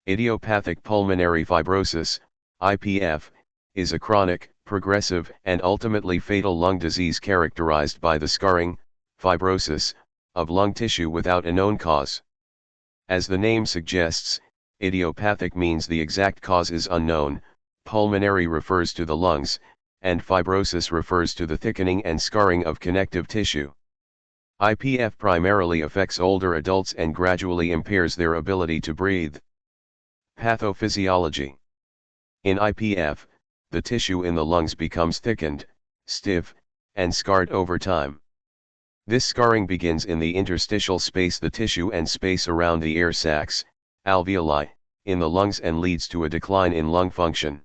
Idiopathic pulmonary fibrosis, IPF, is a chronic, progressive, and ultimately fatal lung disease characterized by the scarring, fibrosis, of lung tissue without a known cause. As the name suggests, idiopathic means the exact cause is unknown, pulmonary refers to the lungs, and fibrosis refers to the thickening and scarring of connective tissue. IPF primarily affects older adults and gradually impairs their ability to breathe. Pathophysiology. In IPF, the tissue in the lungs becomes thickened, stiff, and scarred over time. This scarring begins in the interstitial space, the tissue and space around the air sacs, alveoli, in the lungs and leads to a decline in lung function.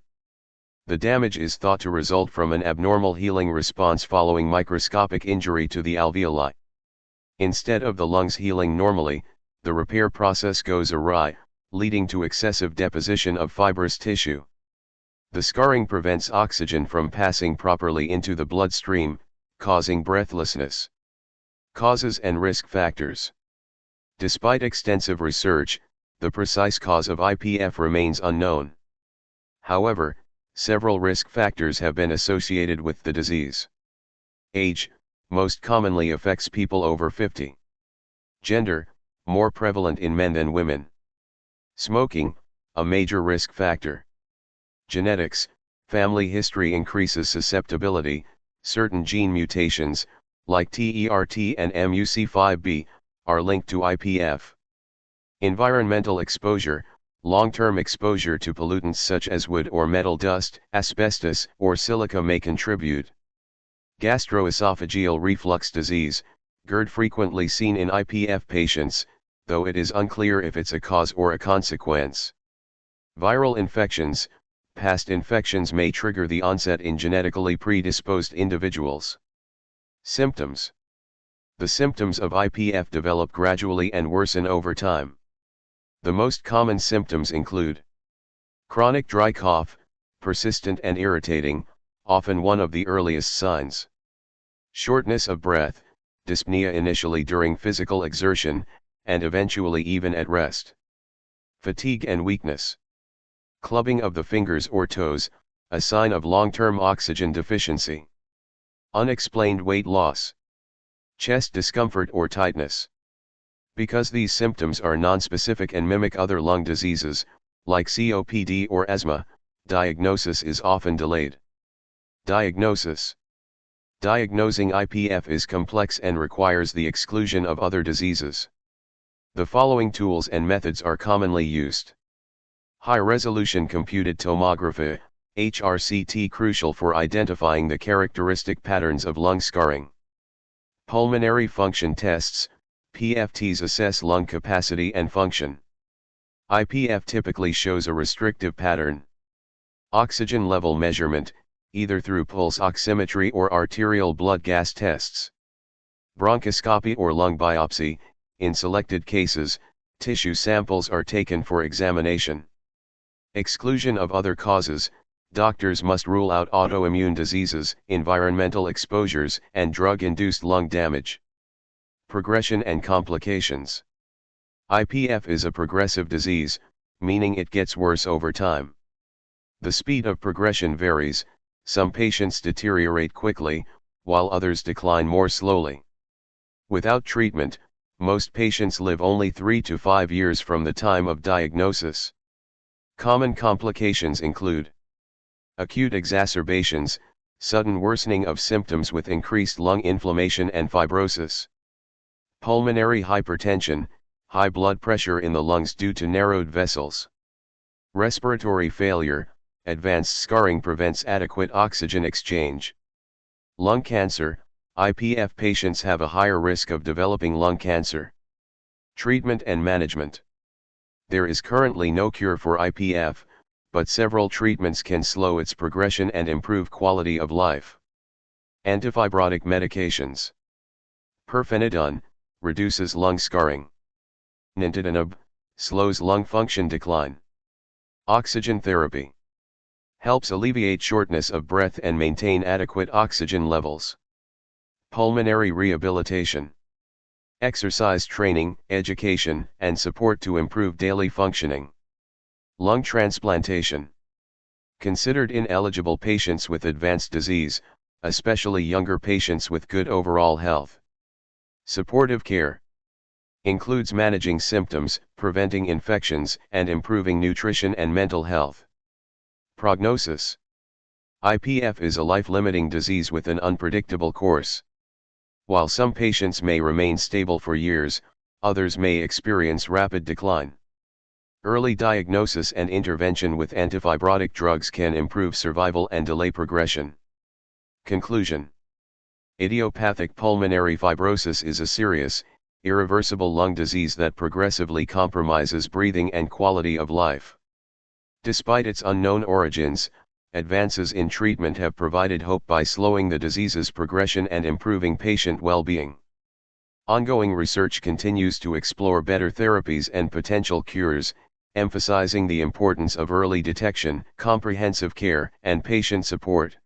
The damage is thought to result from an abnormal healing response following microscopic injury to the alveoli. Instead of the lungs healing normally, the repair process goes awry, leading to excessive deposition of fibrous tissue. The scarring prevents oxygen from passing properly into the bloodstream, causing breathlessness. Causes and risk factors. Despite extensive research, the precise cause of IPF remains unknown. However, several risk factors have been associated with the disease. Age, most commonly affects people over 50. Gender, more prevalent in men than women. Smoking, a major risk factor. Genetics, family history increases susceptibility. Certain gene mutations, like TERT and MUC5B, are linked to IPF. Environmental exposure, long-term exposure to pollutants such as wood or metal dust, asbestos, or silica may contribute. Gastroesophageal reflux disease, GERD, frequently seen in IPF patients, though it is unclear if it's a cause or a consequence. Viral infections, past infections may trigger the onset in genetically predisposed individuals. Symptoms. The symptoms of IPF develop gradually and worsen over time. The most common symptoms include chronic dry cough, persistent and irritating, often one of the earliest signs. Shortness of breath, dyspnea initially during physical exertion, and eventually even at rest. Fatigue and weakness. Clubbing of the fingers or toes, a sign of long-term oxygen deficiency. Unexplained weight loss. Chest discomfort or tightness. Because these symptoms are nonspecific and mimic other lung diseases, like COPD or asthma, diagnosis is often delayed. Diagnosis. Diagnosing IPF is complex and requires the exclusion of other diseases. The following tools and methods are commonly used. High-resolution computed tomography, HRCT, crucial for identifying the characteristic patterns of lung scarring. Pulmonary function tests, PFTs, assess lung capacity and function. IPF typically shows a restrictive pattern. Oxygen level measurement, either through pulse oximetry or arterial blood gas tests. Bronchoscopy or lung biopsy, in selected cases, tissue samples are taken for examination. Exclusion of other causes, doctors must rule out autoimmune diseases, environmental exposures, and drug-induced lung damage. Progression and complications. IPF is a progressive disease, meaning it gets worse over time. The speed of progression varies. Some patients deteriorate quickly, while others decline more slowly. Without treatment, most patients live only 3 to 5 years from the time of diagnosis. Common complications include acute exacerbations, sudden worsening of symptoms with increased lung inflammation and fibrosis. Pulmonary hypertension, high blood pressure in the lungs due to narrowed vessels. Respiratory failure, advanced scarring prevents adequate oxygen exchange. Lung cancer, IPF patients have a higher risk of developing lung cancer. Treatment and management. There is currently no cure for IPF, but several treatments can slow its progression and improve quality of life. Antifibrotic medications. Pirfenidone, reduces lung scarring. Nintedanib, slows lung function decline. Oxygen therapy. Helps alleviate shortness of breath and maintain adequate oxygen levels. Pulmonary rehabilitation. Exercise training, education, and support to improve daily functioning. Lung transplantation. Considered ineligible patients with advanced disease, especially younger patients with good overall health. Supportive care. Includes managing symptoms, preventing infections, and improving nutrition and mental health. Prognosis. IPF is a life-limiting disease with an unpredictable course. While some patients may remain stable for years, others may experience rapid decline. Early diagnosis and intervention with antifibrotic drugs can improve survival and delay progression. Conclusion. Idiopathic pulmonary fibrosis is a serious, irreversible lung disease that progressively compromises breathing and quality of life. Despite its unknown origins, advances in treatment have provided hope by slowing the disease's progression and improving patient well-being. Ongoing research continues to explore better therapies and potential cures, emphasizing the importance of early detection, comprehensive care, and patient support.